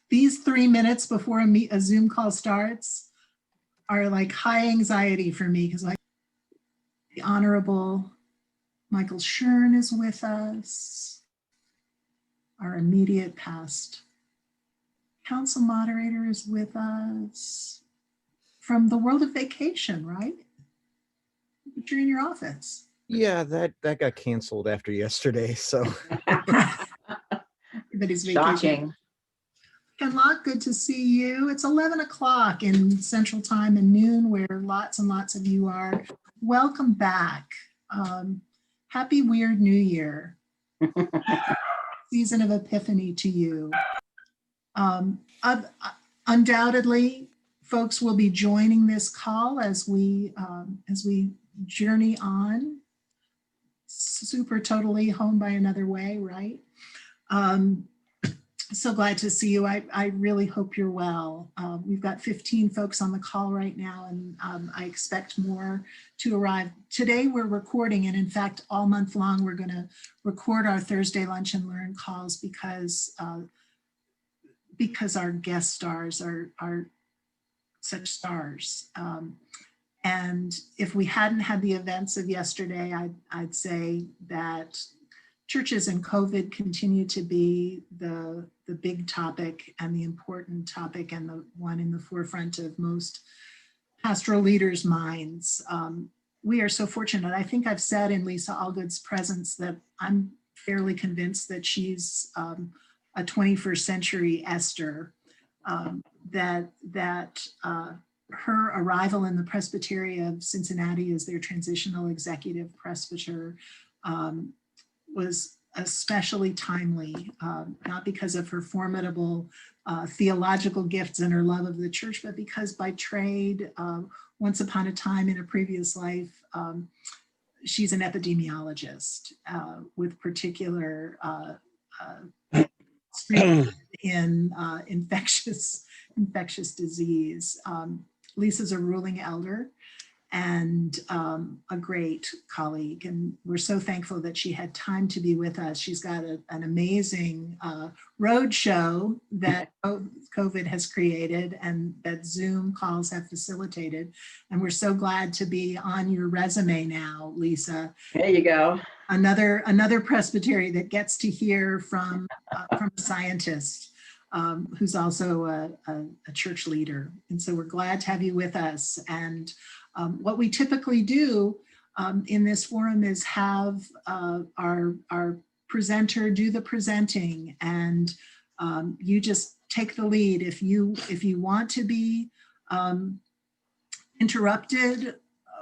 These 3 minutes before a Zoom call starts are like high anxiety for me because the Honorable Michael Schern is with us, our immediate past council moderator is with us from the world of vacation, right? But you're in your office. Yeah, that got canceled after yesterday, so. Everybody's Shocking. Ken Locke, good to see you. It's 11 o'clock in Central Time and noon where lots and lots of you are. Welcome back. Happy Weird New Year. Season of Epiphany to you. Undoubtedly, folks will be joining this call as we journey on. Super totally home by another way, right? So glad to see you. I really hope you're well. We've got 15 folks on the call right now, and I expect more to arrive. Today we're recording, and in fact, all month long, we're gonna record our Thursday Lunch and Learn calls because our guest stars are such stars. And if we hadn't had the events of yesterday, I'd say that churches and COVID continue to be the big topic and the important topic and the one in the forefront of most pastoral leaders' minds. We are so fortunate. I think I've said in Lisa Allgood's presence that I'm fairly convinced that she's a 21st century Esther, that her arrival in the Presbytery of Cincinnati as their transitional executive presbyter was especially timely, not because of her formidable theological gifts and her love of the church, but because by trade, once upon a time in a previous life, she's an epidemiologist with particular in infectious disease. Lisa's a ruling elder and a great colleague, and we're so thankful that she had time to be with us. She's got an amazing road show that COVID has created and that Zoom calls have facilitated, and we're so glad to be on your resume now, Lisa. There you go. Another presbytery that gets to hear from a scientist who's also a church leader. And so we're glad to have you with us. And what we typically do in this forum is have our presenter do the presenting, and you just take the lead. If you want to be interrupted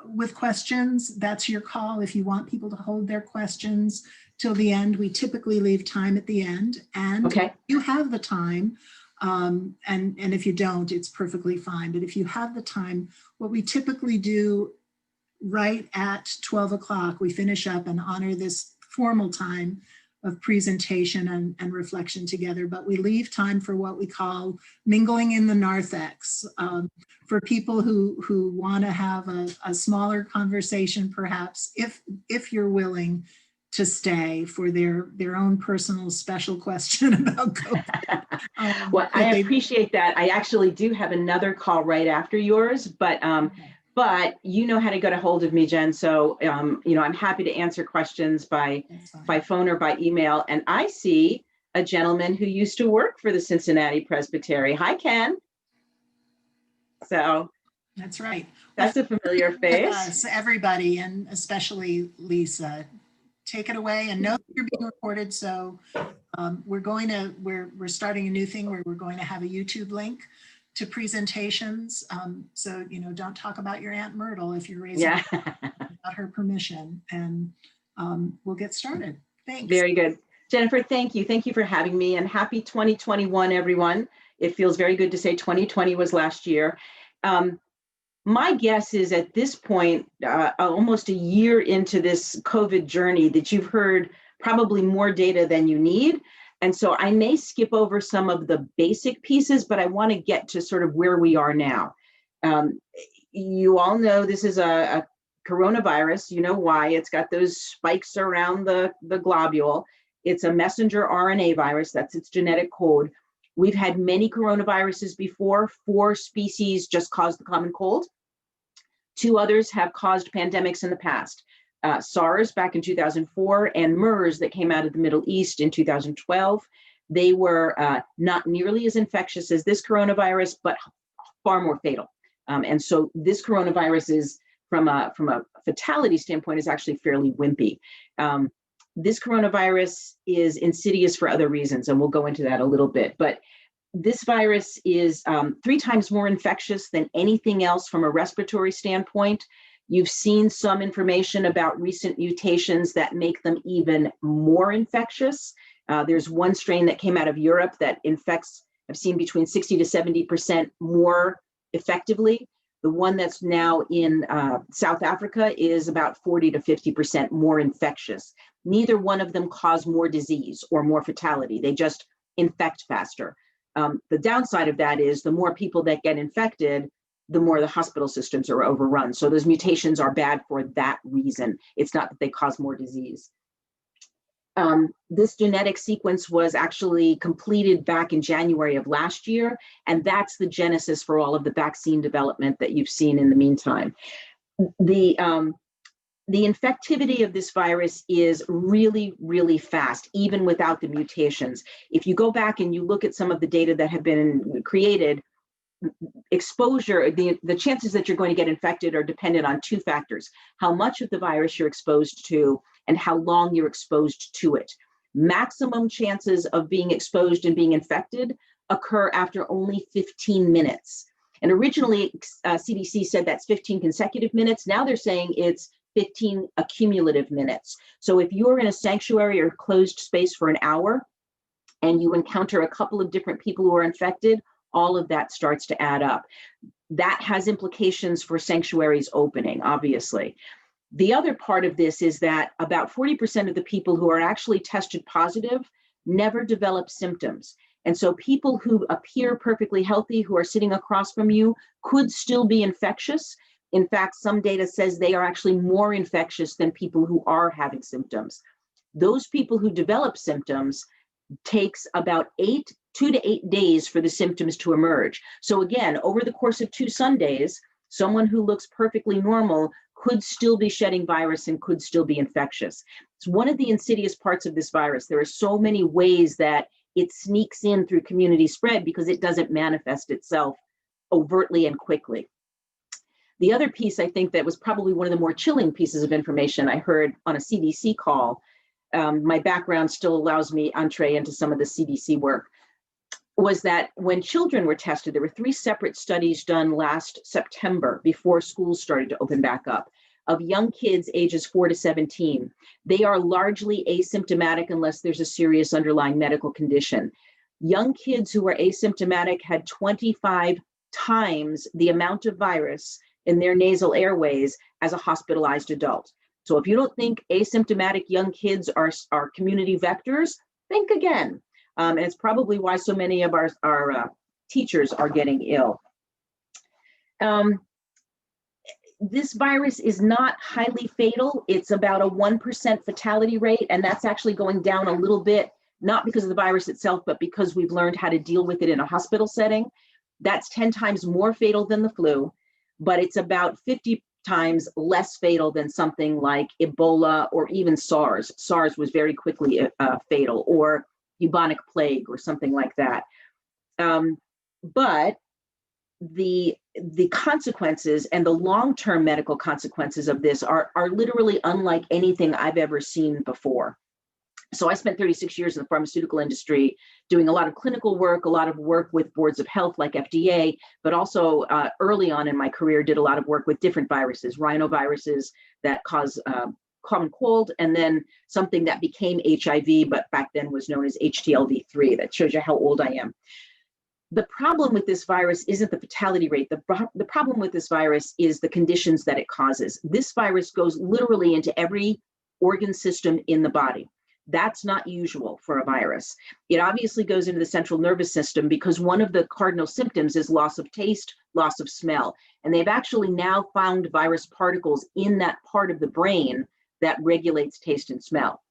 with questions, that's your call. If you want people to hold their questions till the end, we typically leave time at the end, and okay. You have the time, and if you don't, it's perfectly fine. But if you have the time, what we typically do right at 12 o'clock, we finish up and honor this formal time of presentation and reflection together, but we leave time for what we call mingling in the narthex, for people who want to have a smaller conversation, perhaps, if you're willing to stay for their own personal special question about COVID. Well, I appreciate that. I actually do have another call right after yours, but you know how to get a hold of me, Jen. So, I'm happy to answer questions by phone or by email. And I see a gentleman who used to work for the Cincinnati Presbytery. Hi, Ken. So that's right. That's a familiar face. Everybody, and especially Lisa. Take it away and know that you're being recorded. So we're starting a new thing where we're going to have a YouTube link to presentations. So, don't talk about your Aunt Myrtle if you're raising without her permission, and we'll get started. Thanks. Very good. Jennifer, thank you. Thank you for having me, and happy 2021, everyone. It feels very good to say 2020 was last year. My guess is at this point, almost a year into this COVID journey, that you've heard probably more data than you need. And so I may skip over some of the basic pieces, but I want to get to sort of where we are now. You all know this is a coronavirus. You know why. It's got those spikes around the globule. It's a messenger RNA virus. That's its genetic code. We've had many coronaviruses before. 4 species just caused the common cold. 2 others have caused pandemics in the past. SARS back in 2004 and MERS that came out of the Middle East in 2012. They were not nearly as infectious as this coronavirus, but far more fatal. And so this coronavirus is, from a fatality standpoint, is actually fairly wimpy. This coronavirus is insidious for other reasons, and we'll go into that a little bit. But this virus is 3 times more infectious than anything else from a respiratory standpoint. You've seen some information about recent mutations that make them even more infectious. There's one strain that came out of Europe that infects, I've seen between 60 to 70% more effectively. The one that's now in South Africa is about 40 to 50% more infectious. Neither one of them cause more disease or more fatality. They just infect faster. The downside of that is the more people that get infected, the more the hospital systems are overrun. So those mutations are bad for that reason. It's not that they cause more disease. This genetic sequence was actually completed back in January of last year, and that's the genesis for all of the vaccine development that you've seen in the meantime. The infectivity of this virus is really, really fast, even without the mutations. If you go back and you look at some of the data that have been created, exposure, the chances that you're going to get infected are dependent on 2 factors: how much of the virus you're exposed to and how long you're exposed to it. Maximum chances of being exposed and being infected occur after only 15 minutes. And originally, CDC said that's 15 consecutive minutes. Now they're saying it's 15 accumulative minutes. So if you're in a sanctuary or closed space for an hour and you encounter a couple of different people who are infected, all of that starts to add up. That has implications for sanctuaries opening, obviously. The other part of this is that about 40% of the people who are actually tested positive never develop symptoms. And so people who appear perfectly healthy, who are sitting across from you, could still be infectious. In fact, some data says they are actually more infectious than people who are having symptoms. Those people who develop symptoms takes about 2 to 8 days for the symptoms to emerge. So again, over the course of 2 Sundays, someone who looks perfectly normal could still be shedding virus and could still be infectious. It's one of the insidious parts of this virus. There are so many ways that it sneaks in through community spread because it doesn't manifest itself overtly and quickly. The other piece, I think, that was probably one of the more chilling pieces of information I heard on a CDC call, my background still allows me entree into some of the CDC work, was that when children were tested, there were 3 separate studies done last September before schools started to open back up of young kids ages 4 to 17. They are largely asymptomatic unless there's a serious underlying medical condition. Young kids who were asymptomatic had 25 times the amount of virus in their nasal airways as a hospitalized adult. So if you don't think asymptomatic young kids are community vectors, think again. And it's probably why so many of our teachers are getting ill. This virus is not highly fatal. It's about a 1% fatality rate, and that's actually going down a little bit, not because of the virus itself, but because we've learned how to deal with it in a hospital setting. That's 10 times more fatal than the flu, but it's about 50 times less fatal than something like Ebola or even SARS. SARS was very quickly fatal, or bubonic plague or something like that. But the consequences and the long-term medical consequences of this are literally unlike anything I've ever seen before. So I spent 36 years in the pharmaceutical industry doing a lot of clinical work, a lot of work with boards of health like FDA, but also early on in my career did a lot of work with different viruses, rhinoviruses that cause common cold, and then something that became HIV, but back then was known as HTLV3. That shows you how old I am. The problem with this virus isn't the fatality rate. The problem with this virus is the conditions that it causes. This virus goes literally into every organ system in the body. That's not usual for a virus. It obviously goes into the central nervous system because one of the cardinal symptoms is loss of taste, loss of smell. And they've actually now found virus particles in that part of the brain that regulates taste and smell.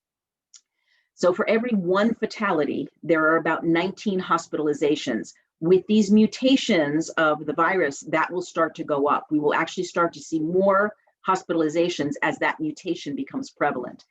So for every one fatality, there are about 19 hospitalizations. With these mutations of the virus, that will start to go up. We will actually start to see more hospitalizations as that mutation becomes prevalent.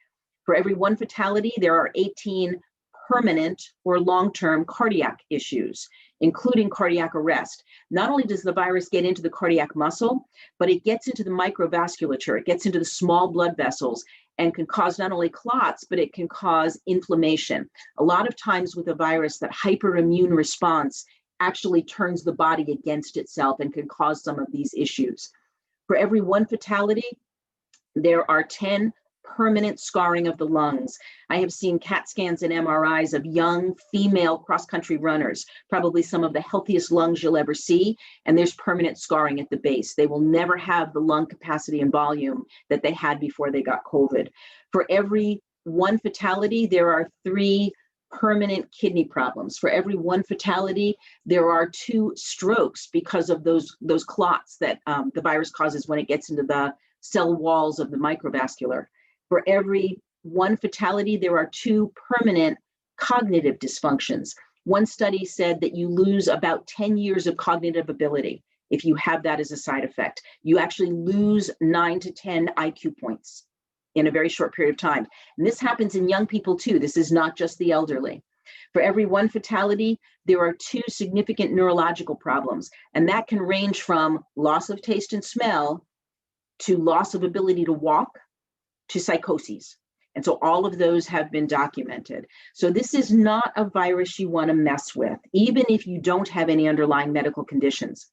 For every one fatality, there are 18 permanent or long-term cardiac issues, including cardiac arrest. Not only does the virus get into the cardiac muscle, but it gets into the microvasculature, it gets into the small blood vessels and can cause not only clots, but it can cause inflammation. A lot of times with a virus, that hyperimmune response actually turns the body against itself and can cause some of these issues. For every one fatality, there are 10 permanent scarring of the lungs. I have seen CAT scans and MRIs of young female cross-country runners, probably some of the healthiest lungs you'll ever see, and there's permanent scarring at the base. They will never have the lung capacity and volume that they had before they got COVID. For every one fatality, there are 3 permanent kidney problems. For every one fatality, there are 2 strokes because of those clots that the virus causes when it gets into the cell walls of the microvascular. For every one fatality, there are 2 permanent cognitive dysfunctions. One study said that you lose about 10 years of cognitive ability if you have that as a side effect. You actually lose 9 to 10 IQ points in a very short period of time. And this happens in young people too. This is not just the elderly. For every one fatality, there are 2 significant neurological problems, and that can range from loss of taste and smell to loss of ability to walk to psychoses. And so all of those have been documented. So this is not a virus you want to mess with, even if you don't have any underlying medical conditions.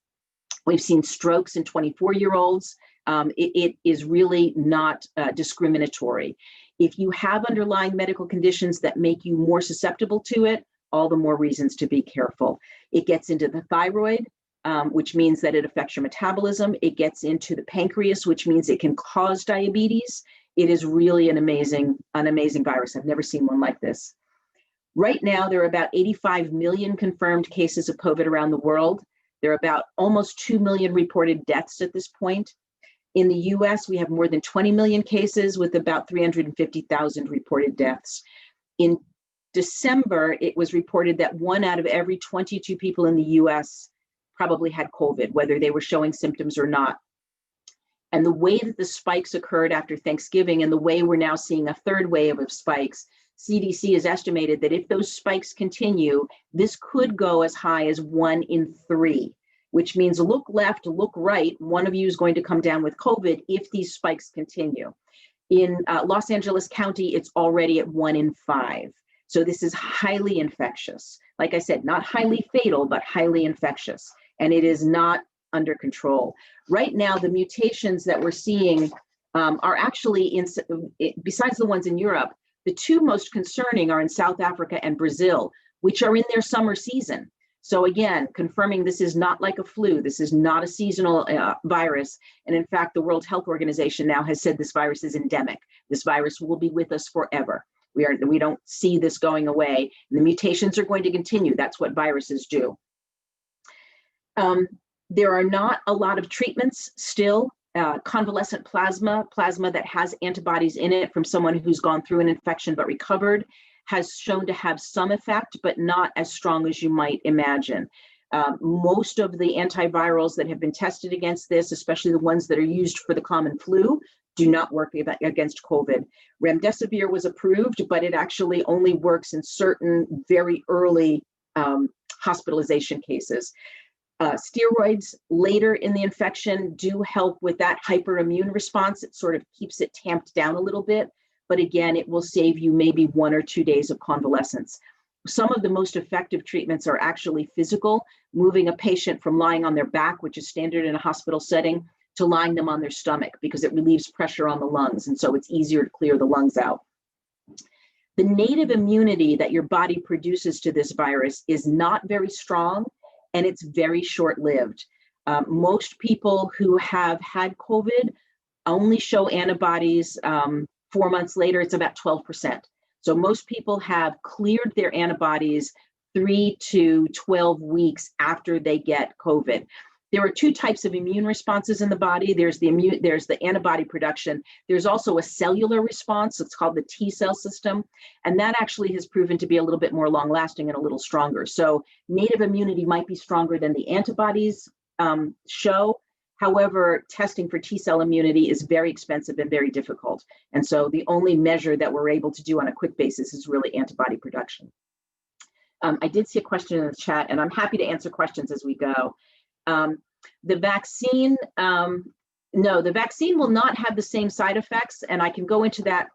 We've seen strokes in 24-year-olds. It is really not discriminatory. If you have underlying medical conditions that make you more susceptible to it, all the more reasons to be careful. It gets into the thyroid, which means that it affects your metabolism. It gets into the pancreas, which means it can cause diabetes. It is really an amazing virus. I've never seen one like this. Right now, there are about 85 million confirmed cases of COVID around the world. There are about almost 2 million reported deaths at this point. In the US, we have more than 20 million cases with about 350,000 reported deaths. In December, it was reported that 1 out of every 22 people in the US probably had COVID, whether they were showing symptoms or not. And the way that the spikes occurred after Thanksgiving and the way we're now seeing a third wave of spikes, CDC has estimated that if those spikes continue, this could go as high as 1 in 3, which means look left, look right, one of you is going to come down with COVID if these spikes continue. In Los Angeles County, it's already at 1 in 5. So this is highly infectious. Like I said, not highly fatal, but highly infectious. And it is not under control. Right now, the mutations that we're seeing are actually, besides the ones in Europe, the 2 most concerning are in South Africa and Brazil, which are in their summer season. So again, confirming this is not like a flu. This is not a seasonal virus. And in fact, the World Health Organization now has said this virus is endemic. This virus will be with us forever. We don't see this going away. And the mutations are going to continue. That's what viruses do. There are not a lot of treatments still. Convalescent plasma that has antibodies in it from someone who's gone through an infection but recovered, has shown to have some effect, but not as strong as you might imagine. Most of the antivirals that have been tested against this, especially the ones that are used for the common flu, do not work against COVID. Remdesivir was approved, but it actually only works in certain very early hospitalization cases. Steroids later in the infection do help with that hyperimmune response. It sort of keeps it tamped down a little bit, but again, it will save you maybe 1 or 2 days of convalescence. Some of the most effective treatments are actually physical, moving a patient from lying on their back, which is standard in a hospital setting, to lying them on their stomach because it relieves pressure on the lungs, and so it's easier to clear the lungs out. The native immunity that your body produces to this virus is not very strong, and it's very short-lived. Most people who have had COVID only show antibodies 4 months later. It's about 12%. So most people have cleared their antibodies 3 to 12 weeks after they get COVID. There are two types of immune responses in the body. There's the antibody production. There's also a cellular response. It's called the T cell system. And that actually has proven to be a little bit more long lasting and a little stronger. So native immunity might be stronger than the antibodies show. However, testing for T cell immunity is very expensive and very difficult. And so the only measure that we're able to do on a quick basis is really antibody production. I did see a question in the chat, and I'm happy to answer questions as we go. The vaccine, no, the vaccine will not have the same side effects, and I can go into that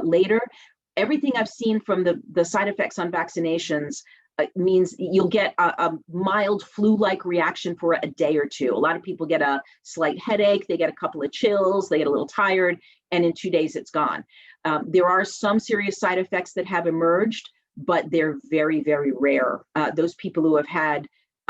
later. Everything I've seen from the side effects on vaccinations means you'll get a mild flu-like reaction for a day or two. A lot of people get a slight headache, they get a couple of chills, they get a little tired, and in 2 days it's gone. There are some serious side effects that have emerged, but they're very, very rare. Those people who have had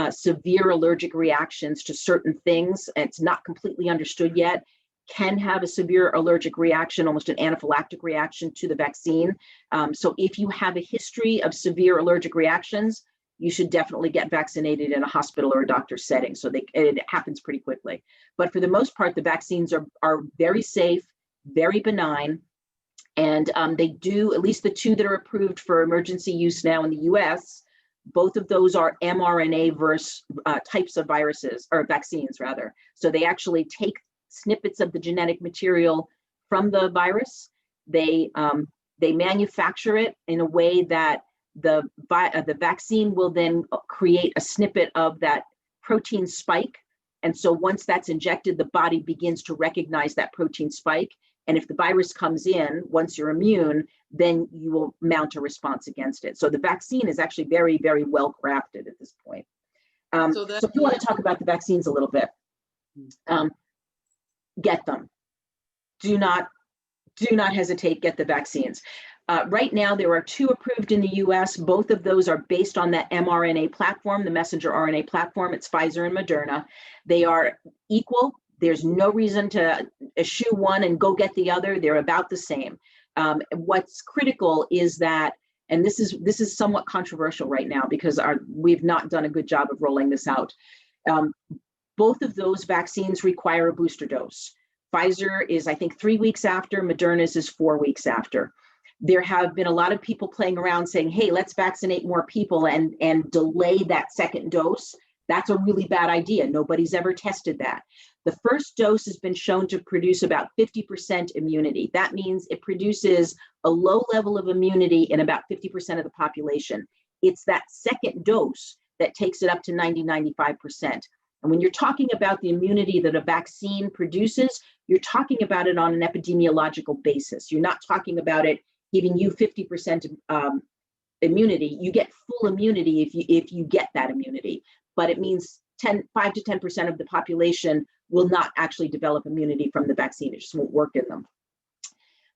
severe allergic reactions to certain things, and it's not completely understood yet, can have a severe allergic reaction, almost an anaphylactic reaction to the vaccine. So if you have a history of severe allergic reactions, you should definitely get vaccinated in a hospital or a doctor's setting. So it happens pretty quickly. But for the most part, the vaccines are very safe, very benign. And they do, at least the two that are approved for emergency use now in the US, both of those are mRNA versus types of viruses, or vaccines rather. So they actually take snippets of the genetic material from the virus. They manufacture it in a way that the vaccine will then create a snippet of that protein spike. And so once that's injected, the body begins to recognize that protein spike. And if the virus comes in, once you're immune, then you will mount a response against it. So the vaccine is actually very, very well crafted at this point. So if you want to talk about the vaccines a little bit, get them. Do not hesitate, get the vaccines. Right now, there are two approved in the US. Both of those are based on that mRNA platform, the messenger RNA platform. It's Pfizer and Moderna. They are equal. There's no reason to eschew one and go get the other. They're about the same. What's critical is that, and this is somewhat controversial right now because we've not done a good job of rolling this out. Both of those vaccines require a booster dose. Pfizer is, I think, 3 weeks after, Moderna's is 4 weeks after. There have been a lot of people playing around saying, hey, let's vaccinate more people and delay that second dose. That's a really bad idea. Nobody's ever tested that. The first dose has been shown to produce about 50% immunity. That means it produces a low level of immunity in about 50% of the population. It's that second dose that takes it up to 90-95%. And when you're talking about the immunity that a vaccine produces, you're talking about it on an epidemiological basis. You're not talking about it giving you 50% immunity. You get full immunity if you get that immunity, but it means 5 to 10% of the population will not actually develop immunity from the vaccine. It just won't work in them.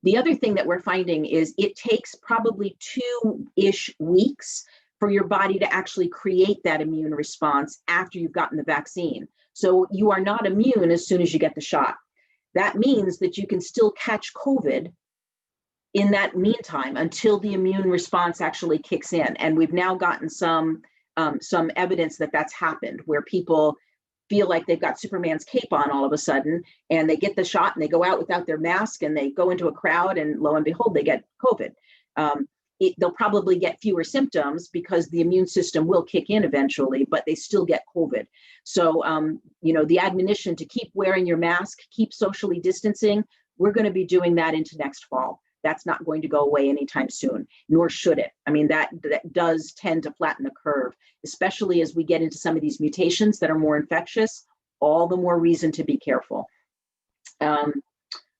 The other thing that we're finding is it takes probably 2-ish weeks for your body to actually create that immune response after you've gotten the vaccine. So you are not immune as soon as you get the shot. That means that you can still catch COVID in that meantime until the immune response actually kicks in. And we've now gotten some evidence that that's happened, where people feel like they've got Superman's cape on all of a sudden, and they get the shot and they go out without their mask and they go into a crowd, and lo and behold, they get COVID. They'll probably get fewer symptoms because the immune system will kick in eventually, but they still get COVID. So, the admonition to keep wearing your mask, keep socially distancing, we're going to be doing that into next fall. That's not going to go away anytime soon, nor should it. I mean, that does tend to flatten the curve, especially as we get into some of these mutations that are more infectious, all the more reason to be careful.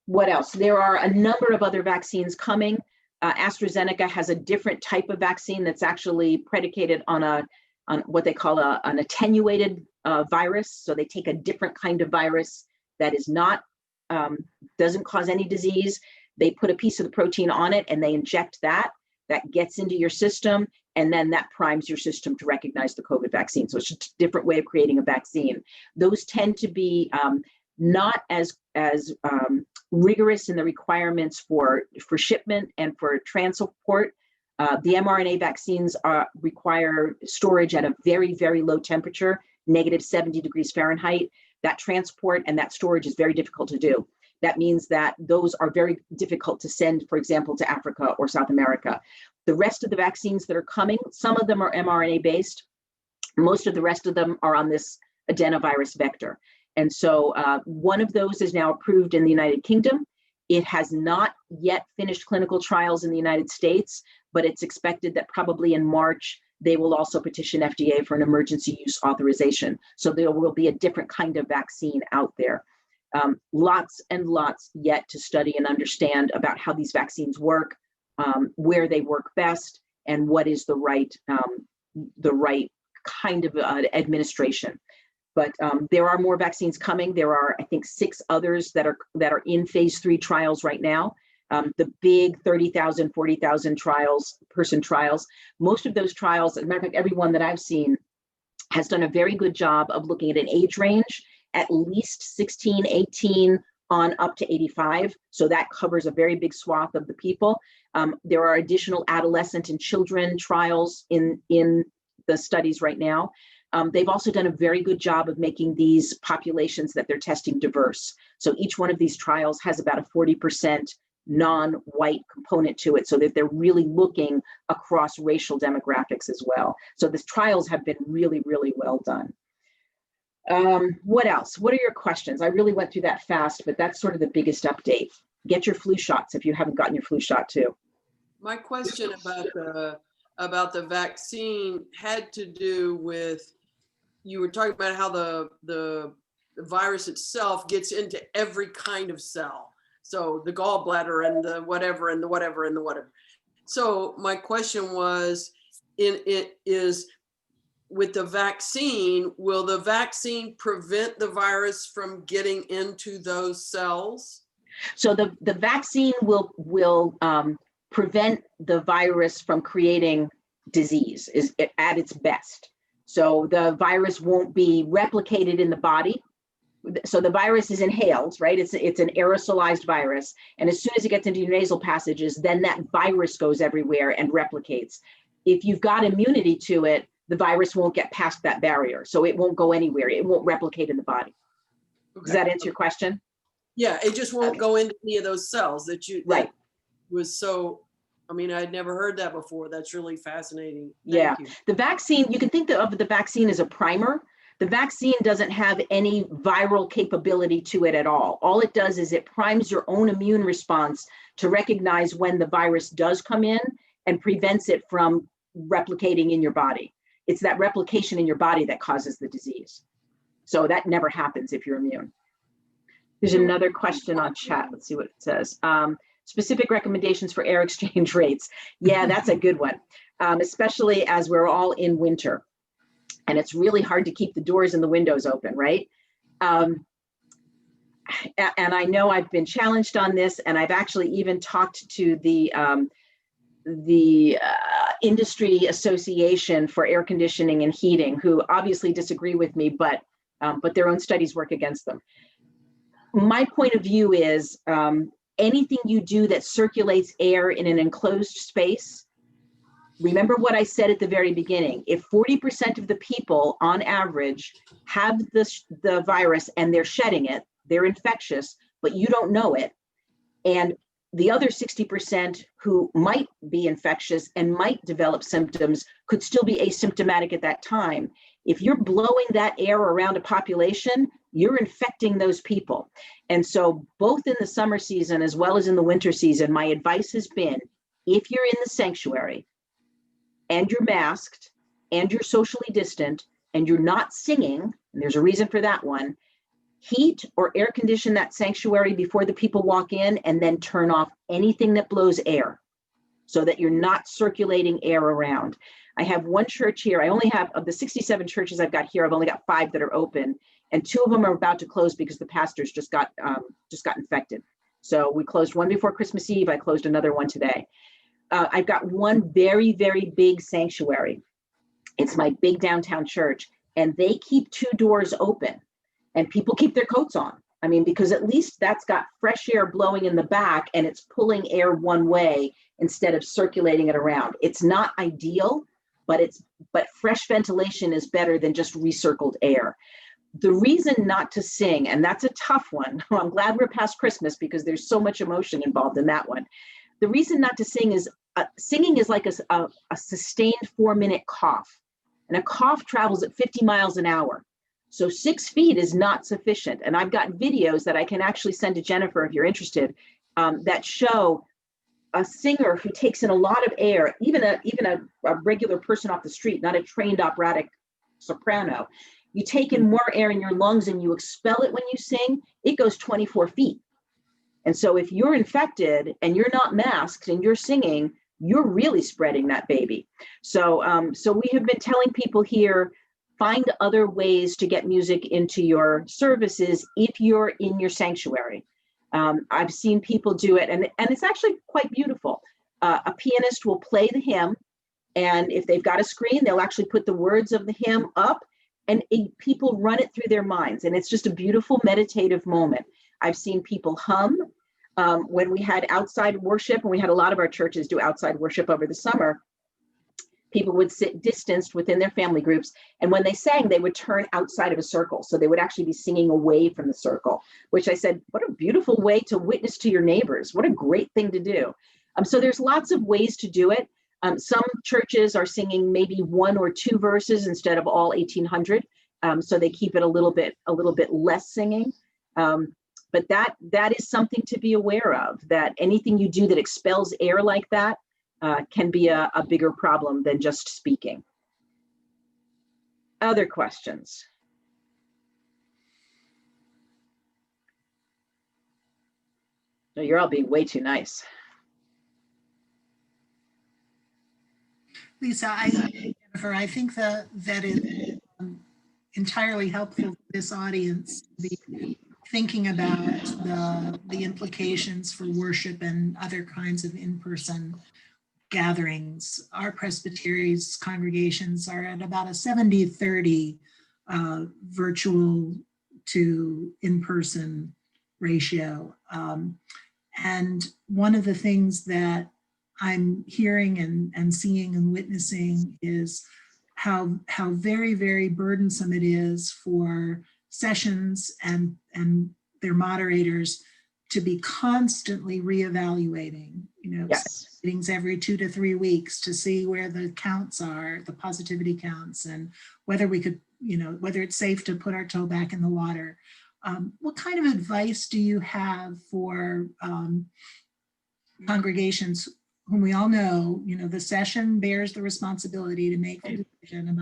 What else? There are a number of other vaccines coming. AstraZeneca has a different type of vaccine that's actually predicated on what they call an attenuated virus. So they take a different kind of virus that is not, doesn't cause any disease. They put a piece of the protein on it and they inject that gets into your system, and then that primes your system to recognize the COVID vaccine. So it's just a different way of creating a vaccine. Those tend to be not as rigorous in the requirements for shipment and for transport. The mRNA vaccines require storage at a very, very low temperature, -70 degrees Fahrenheit. That transport and that storage is very difficult to do. That means that those are very difficult to send, for example, to Africa or South America. The rest of the vaccines that are coming, some of them are mRNA based. Most of the rest of them are on this adenovirus vector. And so one of those is now approved in the United Kingdom. It has not yet finished clinical trials in the United States, but it's expected that probably in March, they will also petition FDA for an emergency use authorization. So there will be a different kind of vaccine out there. Lots and lots yet to study and understand about how these vaccines work, where they work best, and what is the right kind of administration. But there are more vaccines coming. There are, I think, 6 others that are in phase 3 trials right now. The big 30,000, 40,000 person trials. Most of those trials, as a matter of fact, everyone that I've seen has done a very good job of looking at an age range, at least 16, 18 on up to 85. So that covers a very big swath of the people. There are additional adolescent and children trials in the studies right now. They've also done a very good job of making these populations that they're testing diverse. So each one of these trials has about a 40% non-white component to it, so that they're really looking across racial demographics as well. So the trials have been really, really well done. What else? What are your questions? I really went through that fast, but that's sort of the biggest update. Get your flu shots if you haven't gotten your flu shot too. My question about the vaccine had to do with, you were talking about how the virus itself gets into every kind of cell. So the gallbladder and the whatever and the whatever and the whatever. So my question was, with the vaccine, will the vaccine prevent the virus from getting into those cells? So the vaccine will prevent the virus from creating disease is at its best. So the virus won't be replicated in the body. So the virus is inhaled, right? It's an aerosolized virus. And as soon as it gets into your nasal passages, then that virus goes everywhere and replicates. If you've got immunity to it, the virus won't get past that barrier. So it won't go anywhere. It won't replicate in the body. Okay. Does that answer your question? Yeah, it just won't go into any of those cells that right. Was so, I mean, I'd never heard that before. That's really fascinating. Thank you. The vaccine, you can think of the vaccine as a primer. The vaccine doesn't have any viral capability to it at all. All it does is it primes your own immune response to recognize when the virus does come in and prevents it from replicating in your body. It's that replication in your body that causes the disease. So that never happens if you're immune. There's another question on chat. Let's see what it says. Specific recommendations for air exchange rates. Yeah, that's a good one, especially as we're all in winter. And it's really hard to keep the doors and the windows open, right? And I know I've been challenged on this, and I've actually even talked to the industry association for air conditioning and heating, who obviously disagree with me, but their own studies work against them. My point of view is anything you do that circulates air in an enclosed space. Remember what I said at the very beginning. If 40% of the people on average have the virus and they're shedding it, they're infectious, but you don't know it. And the other 60% who might be infectious and might develop symptoms could still be asymptomatic at that time. If you're blowing that air around a population, you're infecting those people. And so both in the summer season as well as in the winter season, my advice has been, if you're in the sanctuary, and you're masked, and you're socially distant, and you're not singing, and there's a reason for that one, heat or air condition that sanctuary before the people walk in, and then turn off anything that blows air so that you're not circulating air around. I have one church here. I only have, of the 67 churches I've got here, I've only got 5 that are open, and 2 of them are about to close because the pastors just got infected. So we closed one before Christmas Eve. I closed another one today. I've got one very, very big sanctuary. It's my big downtown church, and they keep 2 doors open, and people keep their coats on. I mean, because at least that's got fresh air blowing in the back, and it's pulling air one way instead of circulating it around. It's not ideal, but fresh ventilation is better than just recircled air. The reason not to sing, and that's a tough one. I'm glad we're past Christmas because there's so much emotion involved in that one. The reason not to sing is singing is like a sustained 4-minute cough, and a cough travels at 50 miles an hour. So 6 feet is not sufficient. And I've got videos that I can actually send to Jennifer if you're interested, that show a singer who takes in a lot of air, even a regular person off the street, not a trained operatic soprano. You take in more air in your lungs and you expel it when you sing, it goes 24 feet. And so if you're infected and you're not masked and you're singing, you're really spreading that baby. So we have been telling people here, find other ways to get music into your services if you're in your sanctuary. I've seen people do it, and it's actually quite beautiful. A pianist will play the hymn, and if they've got a screen, they'll actually put the words of the hymn up, and people run it through their minds, and it's just a beautiful meditative moment. I've seen people hum. When we had outside worship, and we had a lot of our churches do outside worship over the summer, people would sit distanced within their family groups, and when they sang, they would turn outside of a circle. So they would actually be singing away from the circle, which I said, what a beautiful way to witness to your neighbors. What a great thing to do. So there's lots of ways to do it. Some churches are singing maybe 1 or 2 verses instead of all 1,800. So they keep it a little bit less singing. But that is something to be aware of, that anything you do that expels air like that can be a bigger problem than just speaking. Other questions? No, you're all being way too nice. Lisa, Jennifer, I think that is entirely helpful for this audience to be thinking about the implications for worship and other kinds of in-person gatherings. Our presbyteries congregations are at about a 70-30 virtual to in-person ratio. And one of the things that I'm hearing and seeing and witnessing is how very, very burdensome it is for sessions and their moderators to be constantly reevaluating, Yes. meetings every 2 to 3 weeks to see where the counts are, the positivity counts, and whether we could, whether it's safe to put our toe back in the water. What kind of advice do you have for congregations whom we all know, the session bears the responsibility to make the decision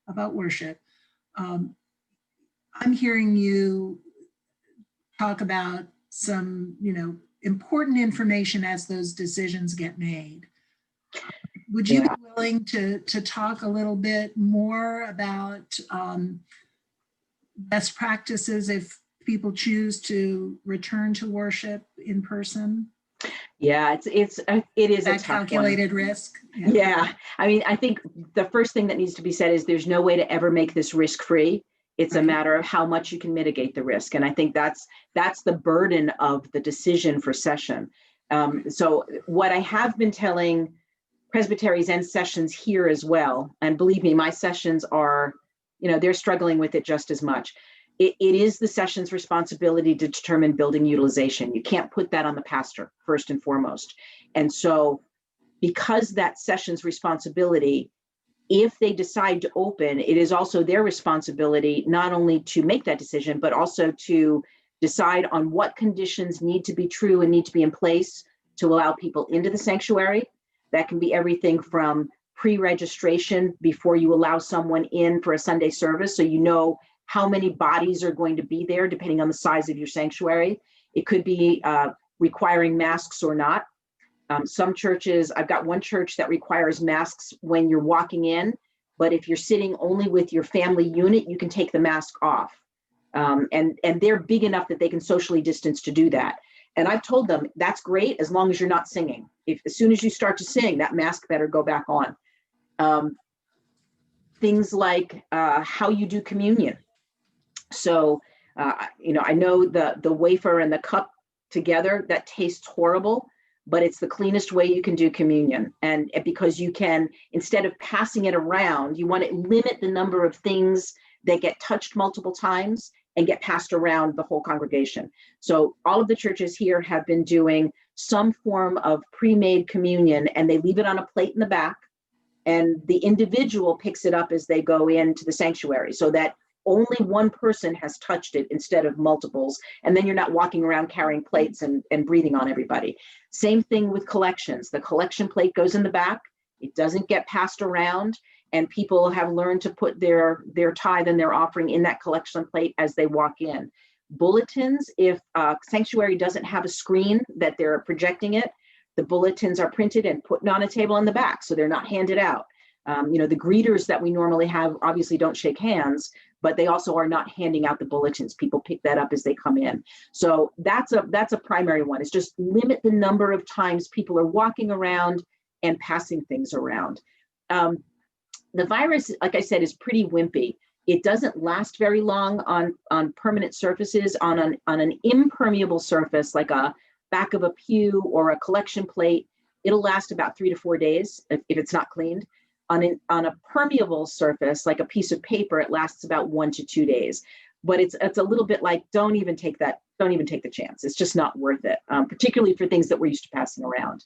about worship? I'm hearing you talk about some, important information as those decisions get made. Would you be willing to talk a little bit more about best practices if people choose to return to worship in person? Yeah, it is a tough calculated one. Risk. Yeah, I mean, I think the first thing that needs to be said is there's no way to ever make this risk-free. It's a matter of how much you can mitigate the risk. And I think that's the burden of the decision for session. So what I have been telling presbyteries and sessions here as well, and believe me, my sessions are, they're struggling with it just as much. It is the session's responsibility to determine building utilization. You can't put that on the pastor first and foremost. And so because that's session's responsibility, if they decide to open, it is also their responsibility not only to make that decision, but also to decide on what conditions need to be true and need to be in place to allow people into the sanctuary. That can be everything from pre-registration before you allow someone in for a Sunday service, so you know how many bodies are going to be there depending on the size of your sanctuary. It could be requiring masks or not. Some churches, I've got one church that requires masks when you're walking in, but if you're sitting only with your family unit, you can take the mask off. And they're big enough that they can socially distance to do that. And I've told them that's great as long as you're not singing. As soon as you start to sing, that mask better go back on. Things like how you do communion. So, I know the wafer and the cup together, that tastes horrible. but it's the cleanest way you can do communion. And because you can, instead of passing it around, you want to limit the number of things that get touched multiple times and get passed around the whole congregation. So all of the churches here have been doing some form of pre-made communion, and they leave it on a plate in the back, and the individual picks it up as they go into the sanctuary, so that only one person has touched it instead of multiples. And then you're not walking around carrying plates and breathing on everybody. Same thing with collections. The collection plate goes in the back. It doesn't get passed around. And people have learned to put their tithe and their offering in that collection plate as they walk in. Bulletins, if sanctuary doesn't have a screen that they're projecting it, the bulletins are printed and put on a table in the back, so they're not handed out. The greeters that we normally have obviously don't shake hands, but they also are not handing out the bulletins. People pick that up as they come in. So that's a primary one. It's just limit the number of times people are walking around and passing things around. The virus, like I said, is pretty wimpy. It doesn't last very long on permanent surfaces. On an impermeable surface, like a back of a pew or a collection plate, it'll last about 3 to 4 days if it's not cleaned. On a permeable surface, like a piece of paper, it lasts about 1 to 2 days. But it's a little bit like, don't even take the chance. It's just not worth it, particularly for things that we're used to passing around.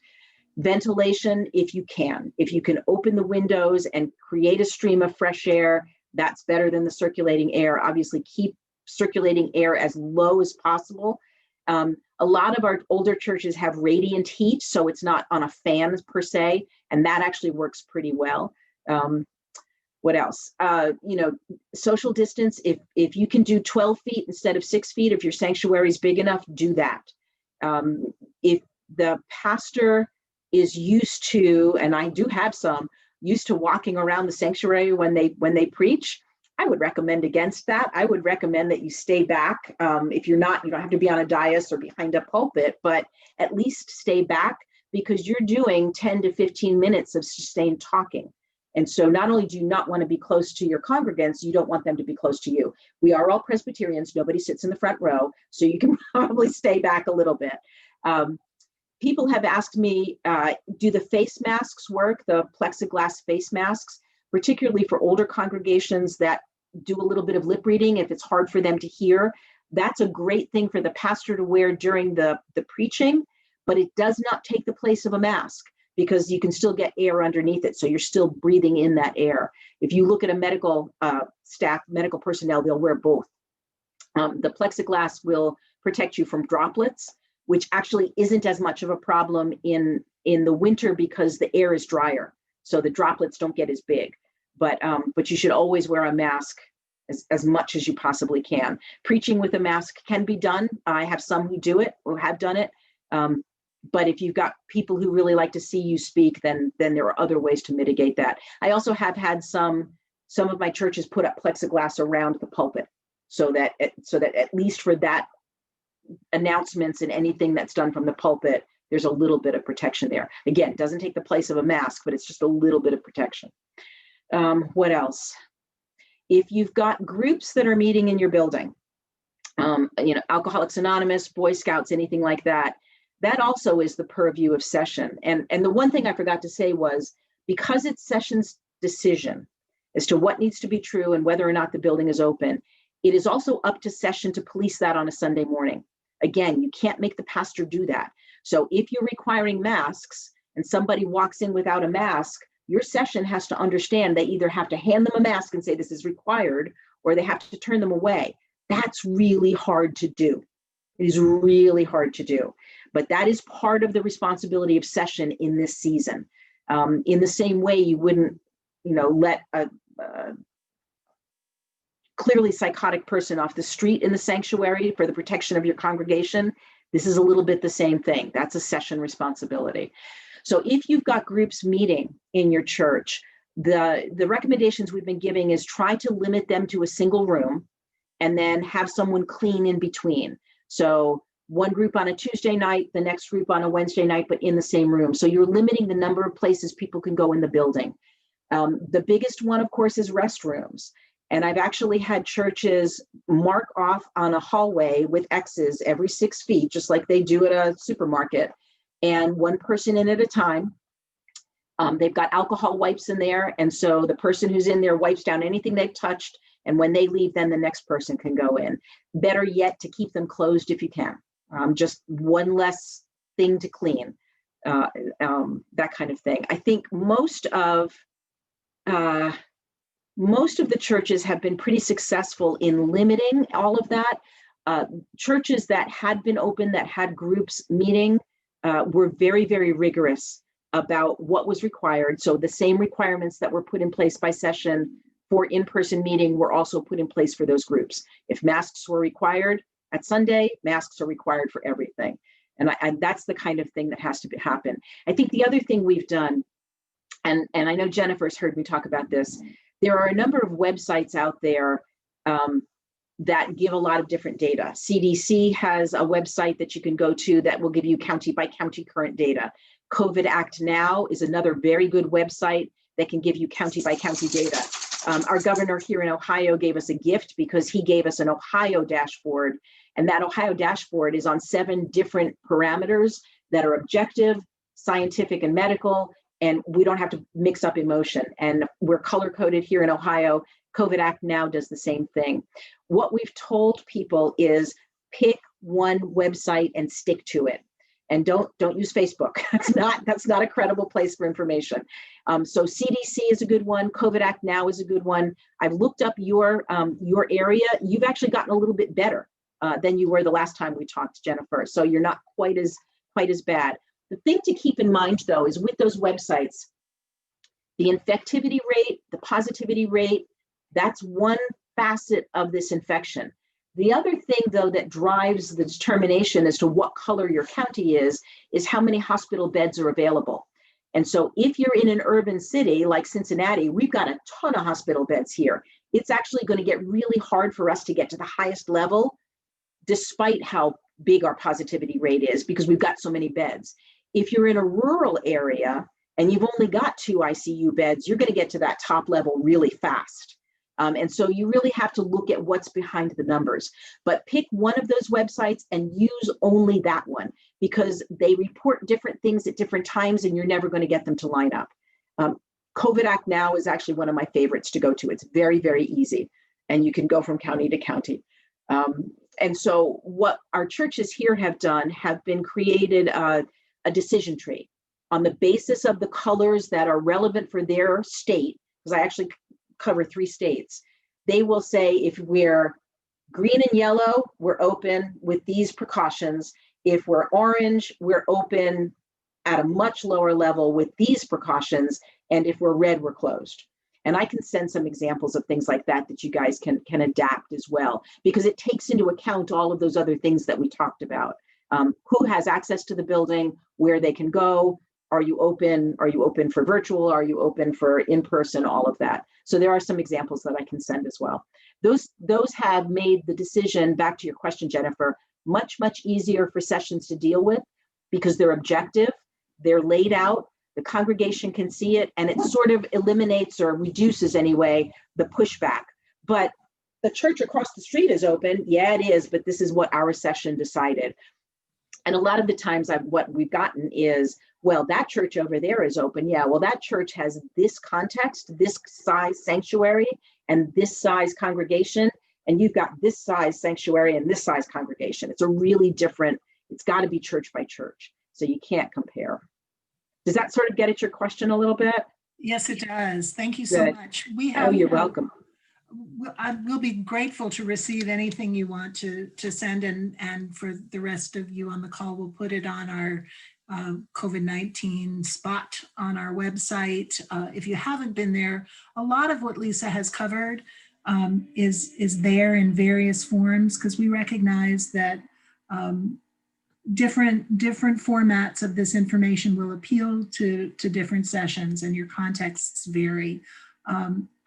Ventilation, if you can open the windows and create a stream of fresh air, that's better than the circulating air. Obviously, keep circulating air as low as possible. A lot of our older churches have radiant heat, so it's not on a fan per se, and that actually works pretty well. What else? Social distance, if you can do 12 feet instead of 6 feet, if your sanctuary is big enough, do that. If the pastor is used to, and I do have some, used to walking around the sanctuary when they preach, I would recommend against that. I would recommend that you stay back. If you're not, you don't have to be on a dais or behind a pulpit, but at least stay back, because you're doing 10 to 15 minutes of sustained talking. And so not only do you not want to be close to your congregants, you don't want them to be close to you. We are all Presbyterians. Nobody sits in the front row, so you can probably stay back a little bit. People have asked me, do the face masks work, the plexiglass face masks, particularly for older congregations that do a little bit of lip reading if it's hard for them to hear. That's a great thing for the pastor to wear during the preaching, but it does not take the place of a mask, because you can still get air underneath it. So you're still breathing in that air. If you look at a medical staff, medical personnel, they'll wear both. The plexiglass will protect you from droplets, which actually isn't as much of a problem in the winter because the air is drier. So the droplets don't get as big. But you should always wear a mask as much as you possibly can. Preaching with a mask can be done. I have some who do it or have done it. But if you've got people who really like to see you speak, then there are other ways to mitigate that. I also have had some of my churches put up plexiglass around the pulpit, so that at least for that announcements and anything that's done from the pulpit, there's a little bit of protection there. Again, it doesn't take the place of a mask, but it's just a little bit of protection. What else? If you've got groups that are meeting in your building, Alcoholics Anonymous, Boy Scouts, anything like that, that also is the purview of session. And the one thing I forgot to say was, because it's session's decision as to what needs to be true and whether or not the building is open, it is also up to session to police that on a Sunday morning. Again, you can't make the pastor do that. So if you're requiring masks and somebody walks in without a mask, your session has to understand they either have to hand them a mask and say this is required, or they have to turn them away. That's really hard to do. It is really hard to do. But that is part of the responsibility of session in this season. In the same way you wouldn't, let a clearly psychotic person off the street in the sanctuary for the protection of your congregation. This is a little bit the same thing. That's a session responsibility. So if you've got groups meeting in your church, the recommendations we've been giving is try to limit them to a single room and then have someone clean in between. So one group on a Tuesday night, the next group on a Wednesday night, but in the same room. So you're limiting the number of places people can go in the building. The biggest one, of course, is restrooms. And I've actually had churches mark off on a hallway with X's every 6 feet, just like they do at a supermarket, and one person in at a time. They've got alcohol wipes in there. And so the person who's in there wipes down anything they've touched. And when they leave, then the next person can go in. Better yet, to keep them closed if you can. Just one less thing to clean, that kind of thing. I think most of the churches have been pretty successful in limiting all of that. Churches that had been open, that had groups meeting, were very, very rigorous about what was required. So the same requirements that were put in place by session for in-person meeting were also put in place for those groups. If masks were required at Sunday, masks are required for everything. And that's the kind of thing that has to happen. I think the other thing we've done, and I know Jennifer's heard me talk about this, there are a number of websites out there that give a lot of different data. CDC has a website that you can go to that will give you county by county current data. COVID Act Now is another very good website that can give you county by county data. Our governor here in Ohio gave us a gift because he gave us an Ohio dashboard, and that Ohio dashboard is on 7 different parameters that are objective, scientific, and medical, and we don't have to mix up emotion. And we're color coded here in Ohio. COVID Act Now does the same thing. What we've told people is pick one website and stick to it. And don't use Facebook. That's not a credible place for information. So CDC is a good one. COVID Act Now is a good one. I've looked up your area. You've actually gotten a little bit better than you were the last time we talked, Jennifer. So you're not quite as bad. The thing to keep in mind, though, is with those websites, the infectivity rate, the positivity rate, that's one facet of this infection. The other thing, though, that drives the determination as to what color your county is how many hospital beds are available. And so if you're in an urban city like Cincinnati, we've got a ton of hospital beds here. It's actually going to get really hard for us to get to the highest level, despite how big our positivity rate is, because we've got so many beds. If you're in a rural area and you've only got 2 ICU beds, you're going to get to that top level really fast. And so you really have to look at what's behind the numbers, but pick one of those websites and use only that one, because they report different things at different times and you're never going to get them to line up. COVID Act Now is actually one of my favorites to go to. It's very, very easy and you can go from county to county. And so what our churches here have done have been created a decision tree on the basis of the colors that are relevant for their state, because I actually cover 3 states. They will say if we're green and yellow, we're open with these precautions. If we're orange, we're open at a much lower level with these precautions. And if we're red, we're closed. And I can send some examples of things like that you guys can adapt as well, because it takes into account all of those other things that we talked about. Who has access to the building, where they can go. Are you open? Are you open for virtual? Are you open for in-person? All of that. So there are some examples that I can send as well. Those have made the decision, back to your question, Jennifer, much, much easier for sessions to deal with because they're objective, they're laid out, the congregation can see it, and it sort of eliminates or reduces anyway the pushback. But the church across the street is open. Yeah, it is, but this is what our session decided. And a lot of the times what we've gotten is, well, that church over there is open. Yeah, well, that church has this context, this size sanctuary, and this size congregation. And you've got this size sanctuary and this size congregation. It's a really different, it's got to be church by church. So you can't compare. Does that sort of get at your question a little bit? Yes, it does. Thank you so Good. much. We have, Oh, you're welcome. We'll be grateful to receive anything you want to send, and for the rest of you on the call, we'll put it on our COVID-19 spot on our website. If you haven't been there, a lot of what Lisa has covered is there in various forms, because we recognize that different formats of this information will appeal to different sessions, and your contexts vary.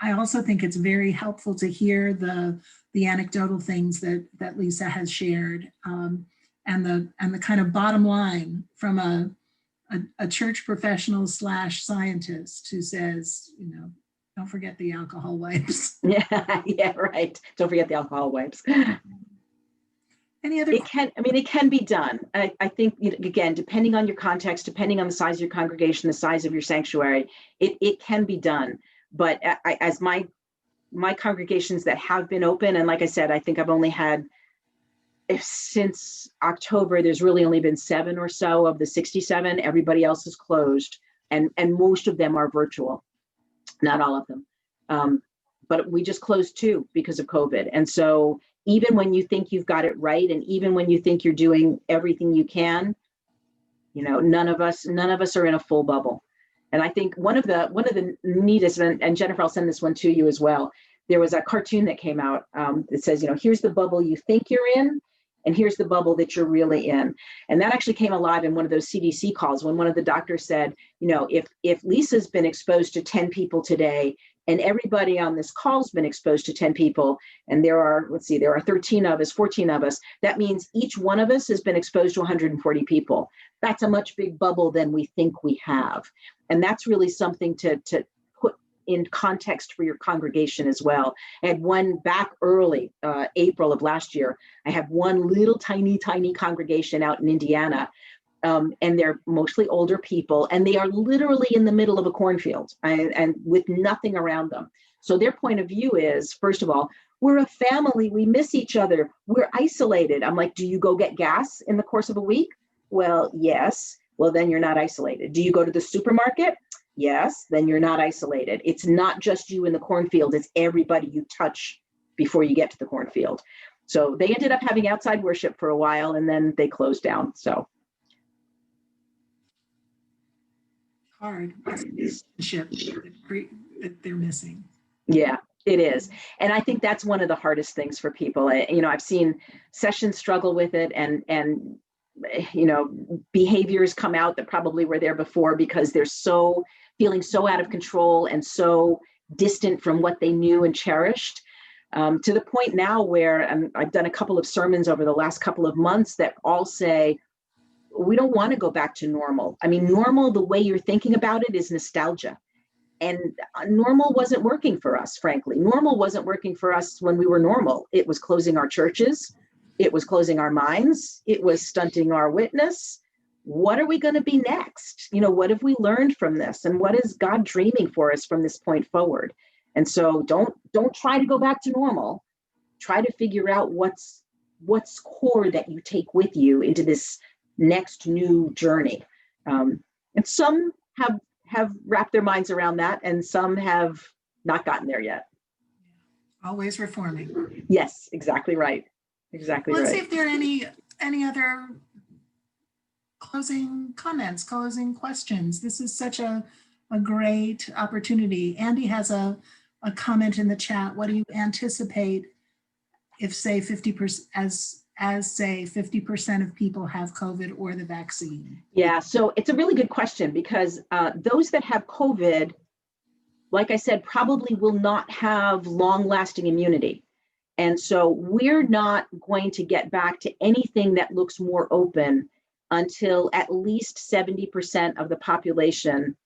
I also think it's very helpful to hear the anecdotal things that Lisa has shared, and the kind of bottom line from a church professional / scientist who says, don't forget the alcohol wipes. Yeah, right. Don't forget the alcohol wipes. Any other? It can be done. I think, again, depending on your context, depending on the size of your congregation, the size of your sanctuary, it can be done. But as my congregations that have been open, and like I said, I think I've only had, since October, there's really only been 7 or so of the 67. Everybody else is closed, and most of them are virtual, not all of them. But we just closed 2 because of COVID. And so even when you think you've got it right, and even when you think you're doing everything you can, none of us are in a full bubble. And I think one of the neatest, and Jennifer, I'll send this one to you as well. There was a cartoon that came out that says, here's the bubble you think you're in, and here's the bubble that you're really in. And that actually came alive in one of those CDC calls when one of the doctors said, if Lisa's been exposed to 10 people today, and everybody on this call's been exposed to 10 people, and there are 13 of us, 14 of us, that means each one of us has been exposed to 140 people. That's a much big bubble than we think we have. And that's really something to put in context for your congregation as well. I had one back early, April of last year. I have one little tiny congregation out in Indiana. And they're mostly older people, and they are literally in the middle of a cornfield and with nothing around them. So their point of view is, first of all, we're a family, we miss each other, we're isolated. I'm like, do you go get gas in the course of a week? Well, yes. Well, then you're not isolated. Do you go to the supermarket? Yes, then you're not isolated. It's not just you in the cornfield, it's everybody you touch before you get to the cornfield. So they ended up having outside worship for a while, and then they closed down. So Hard relationship that they're missing. yeah, it is. And I think that's one of the hardest things for people. I've seen sessions struggle with it, and behaviors come out that probably were there before because they're feeling so out of control and so distant from what they knew and cherished, to the point now where I've done a couple of sermons over the last couple of months that all say, we don't want to go back to normal. I mean, normal, the way you're thinking about it, is nostalgia. And normal wasn't working for us, frankly. Normal wasn't working for us when we were normal. It was closing our churches. It was closing our minds. It was stunting our witness. What are we going to be next? What have we learned from this? And what is God dreaming for us from this point forward? And so don't try to go back to normal. Try to figure out what's core that you take with you into this next new journey. And some have wrapped their minds around that, and some have not gotten there yet. Always reforming. Yes, exactly right. Exactly Let's right. see if there are any other closing comments, closing questions. This is such a great opportunity. Andy has a comment in the chat. What do you anticipate if, say, 50%, as say 50% of people have COVID or the vaccine? Yeah, so it's a really good question, because those that have COVID, like I said, probably will not have long-lasting immunity. And so we're not going to get back to anything that looks more open until at least 70% of the population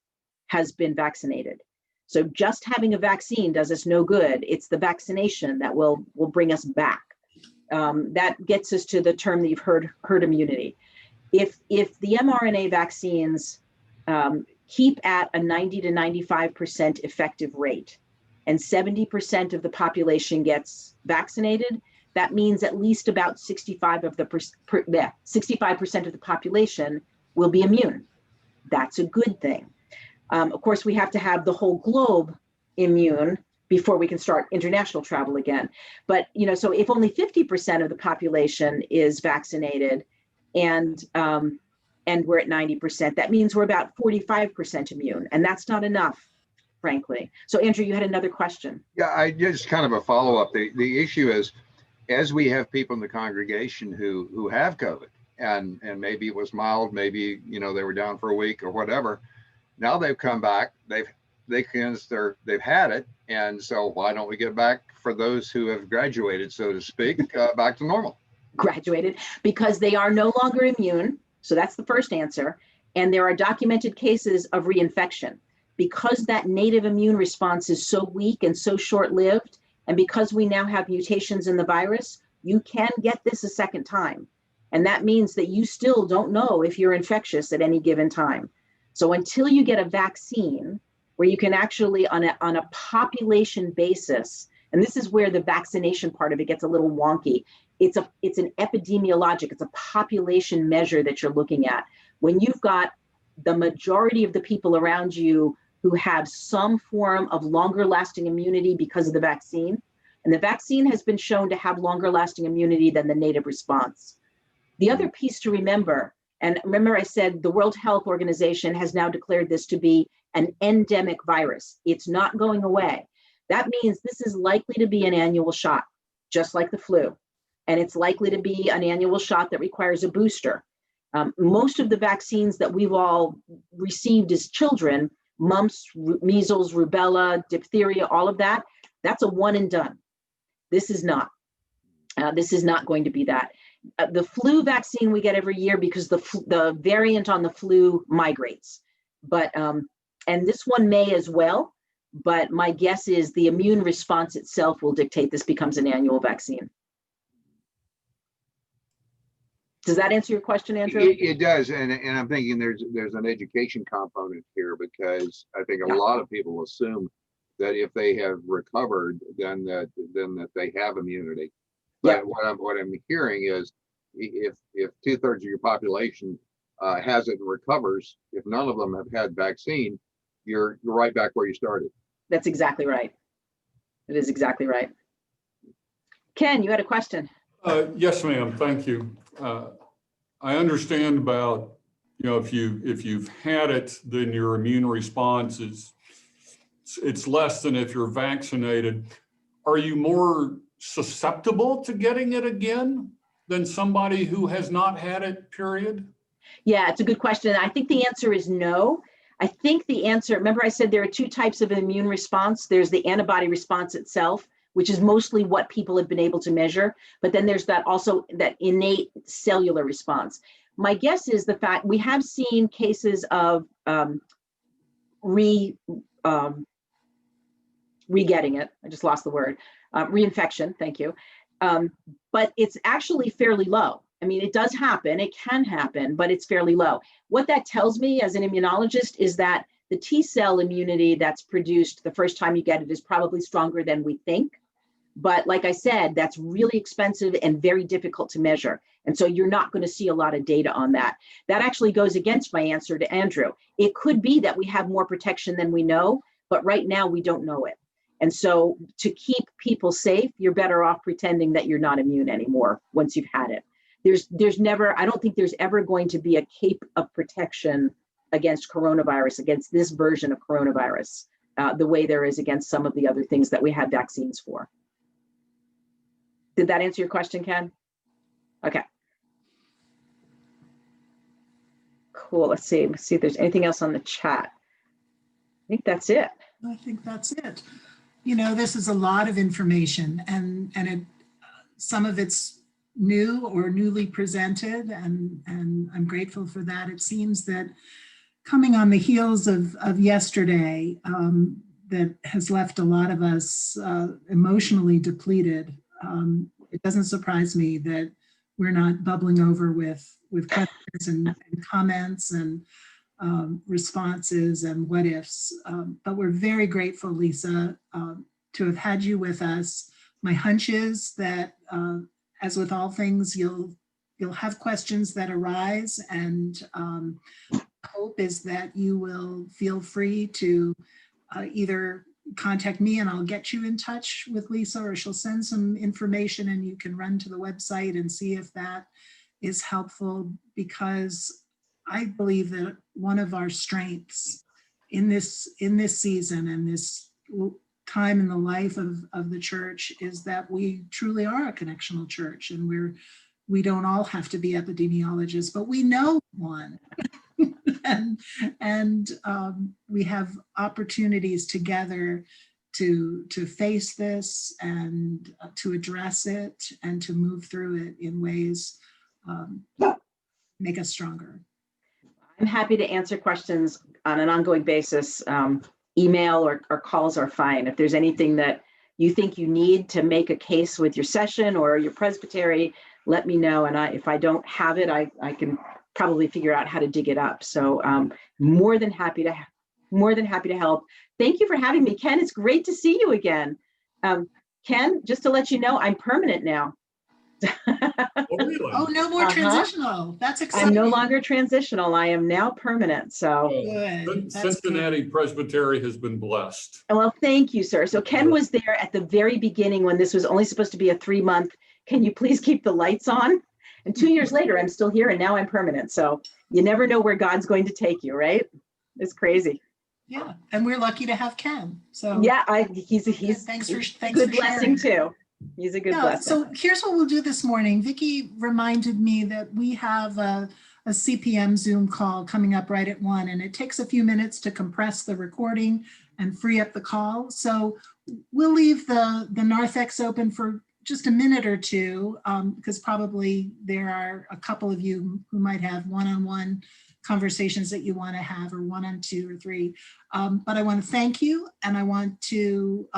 has been vaccinated. So just having a vaccine does us no good. It's the vaccination that will bring us back. That gets us to the term that you've heard, herd immunity. If the mRNA vaccines keep at a 90 to 95% effective rate, and 70% of the population gets vaccinated, that means at least about 65% of the population will be immune. That's a good thing. Of course, we have to have the whole globe immune before we can start international travel again. But, so if only 50% of the population is vaccinated and we're at 90%, that means we're about 45% immune. And that's not enough, frankly. So Andrew, you had another question. Yeah, I just kind of a follow-up. The issue is, as we have people in the congregation who have COVID, and maybe it was mild, maybe, they were down for a week or whatever. Now they've come back, they've had it. And so why don't we get back, for those who have graduated, so to speak, back to normal? Graduated because they are no longer immune. So that's the first answer. And there are documented cases of reinfection. Because that native immune response is so weak and so short-lived, and because we now have mutations in the virus, you can get this a second time. And that means that you still don't know if you're infectious at any given time. So until you get a vaccine where you can actually on a population basis, and this is where the vaccination part of it gets a little wonky. It's an epidemiologic, it's a population measure that you're looking at. When you've got the majority of the people around you who have some form of longer lasting immunity because of the vaccine, and the vaccine has been shown to have longer lasting immunity than the native response. The other piece to remember, and remember I said the World Health Organization has now declared this to be an endemic virus. It's not going away. That means this is likely to be an annual shot, just like the flu. And it's likely to be an annual shot that requires a booster. Most of the vaccines that we've all received as children, mumps, measles, rubella, diphtheria, all of that, that's a one and done. This is not. This is not going to be that. The flu vaccine we get every year because the variant on the flu migrates. But, and this one may as well, but my guess is the immune response itself will dictate this becomes an annual vaccine. Does that answer your question, Andrew? It does, and I'm thinking there's an education component here, because I think a lot of people assume that if they have recovered, then that they have immunity. But what I'm hearing is, if 2/3 of your population has it and recovers, if none of them have had vaccine, you're right back where you started. That's exactly right. It is exactly right. Ken, you had a question. Yes, ma'am. Thank you. I understand about, if you've had it, then your immune response it's less than if you're vaccinated. Are you more susceptible to getting it again than somebody who has not had it, period? Yeah, it's a good question. I think the answer is no. I think the answer, remember I said there are two types of immune response. There's the antibody response itself, which is mostly what people have been able to measure. But then there's that also that innate cellular response. My guess is the fact we have seen cases of re-getting it. I just lost the word. Reinfection, thank you. But it's actually fairly low. I mean, it does happen, it can happen, but it's fairly low. What that tells me as an immunologist is that the T cell immunity that's produced the first time you get it is probably stronger than we think. But like I said, that's really expensive and very difficult to measure. And so you're not going to see a lot of data on that. That actually goes against my answer to Andrew. It could be that we have more protection than we know, but right now we don't know it. And so to keep people safe, you're better off pretending that you're not immune anymore once you've had it. There's never, I don't think there's ever going to be a cape of protection against coronavirus, against this version of coronavirus, the way there is against some of the other things that we had vaccines for. Did that answer your question, Ken? Okay. Cool, let's see if there's anything else on the chat. I think that's it. I think that's it. This is a lot of information, and some of it's new or newly presented, and I'm grateful for that. It seems that coming on the heels of yesterday, that has left a lot of us emotionally depleted. It doesn't surprise me that we're not bubbling over with questions and comments and responses and what ifs. But we're very grateful, Lisa, to have had you with us. My hunch is that, as with all things, you'll have questions that arise, and hope is that you will feel free to either contact me and I'll get you in touch with Lisa, or she'll send some information and you can run to the website and see if that is helpful, because I believe that one of our strengths in this season and this time in the life of the church is that we truly are a connectional church, and we don't all have to be epidemiologists, but we know one. and we have opportunities together to face this and to address it and to move through it in ways make us stronger. I'm happy to answer questions on an ongoing basis. Email or calls are fine. If there's anything that you think you need to make a case with your session or your presbytery, let me know. And if I don't have it, I can probably figure out how to dig it up. So more than happy to help. Thank you for having me, Ken. It's great to see you again. Ken, just to let you know, I'm permanent now. Oh, really? Oh, no more Uh-huh. transitional. That's exciting. I'm no longer transitional. I am now permanent. So, Good. That's Cincinnati Presbytery has been blessed. well, thank you, sir. So Ken was there at the very beginning when this was only supposed to be a 3-month. Can you please keep the lights on? And 2 years later, I'm still here and now I'm permanent. So you never know where God's going to take you, right? It's crazy. Yeah, and we're lucky to have Ken. So Yeah, he's thanks a for good sharing. blessing too. He's a good blessing. So here's what we'll do this morning. Vicki reminded me that we have a CPM Zoom call coming up right at 1, and it takes a few minutes to compress the recording and free up the call. So we'll leave the narthex open for just a minute or two, because probably there are a couple of you who might have one-on-one conversations that you want to have, or 1 on 2 or 3. But I want to thank you, and I want to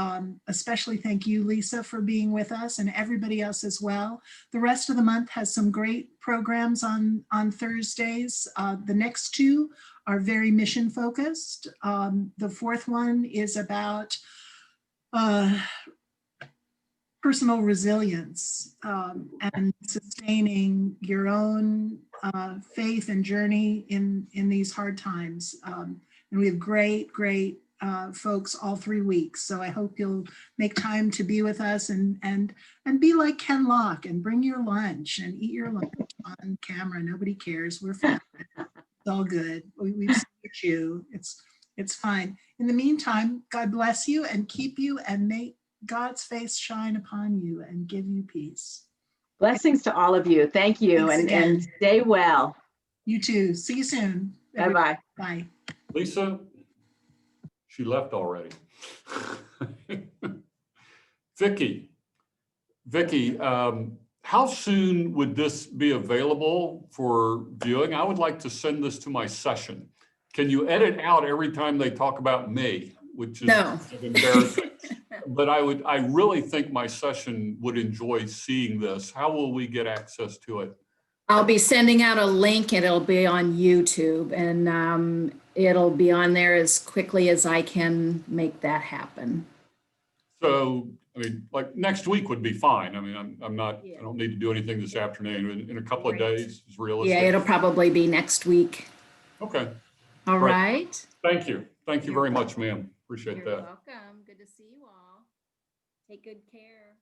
especially thank you, Lisa, for being with us, and everybody else as well. The rest of the month has some great programs on Thursdays. The next 2 are very mission focused. The 4th one is about personal resilience and sustaining your own faith and journey in these hard times. And we have great folks all 3 weeks. So I hope you'll make time to be with us and be like Ken Locke and bring your lunch and eat your lunch on camera. Nobody cares. We're fine. It's all good. We've seen you. It's fine. In the meantime, God bless you and keep you and make God's face shine upon you and give you peace. Blessings to all of you. Thank you. Thanks And again. stay well. You too. See you soon. Bye-bye. Bye. Lisa, she left already. Vicki, how soon would this be available for viewing? I would like to send this to my session. Can you edit out every time they talk about me, which is No. embarrassing? But I really think my session would enjoy seeing this. How will we get access to it? I'll be sending out a link and it'll be on YouTube, and it'll be on there as quickly as I can make that happen. So, I mean, like next week would be fine. I mean, I'm not, Yeah. I don't need to do anything this afternoon. In a couple of Great. days is realistic. Yeah, it'll probably be next week. Okay. All Right. right. Thank you. Thank you You're very much, ma'am. Appreciate You're that. welcome. Good to see you all. Take good care.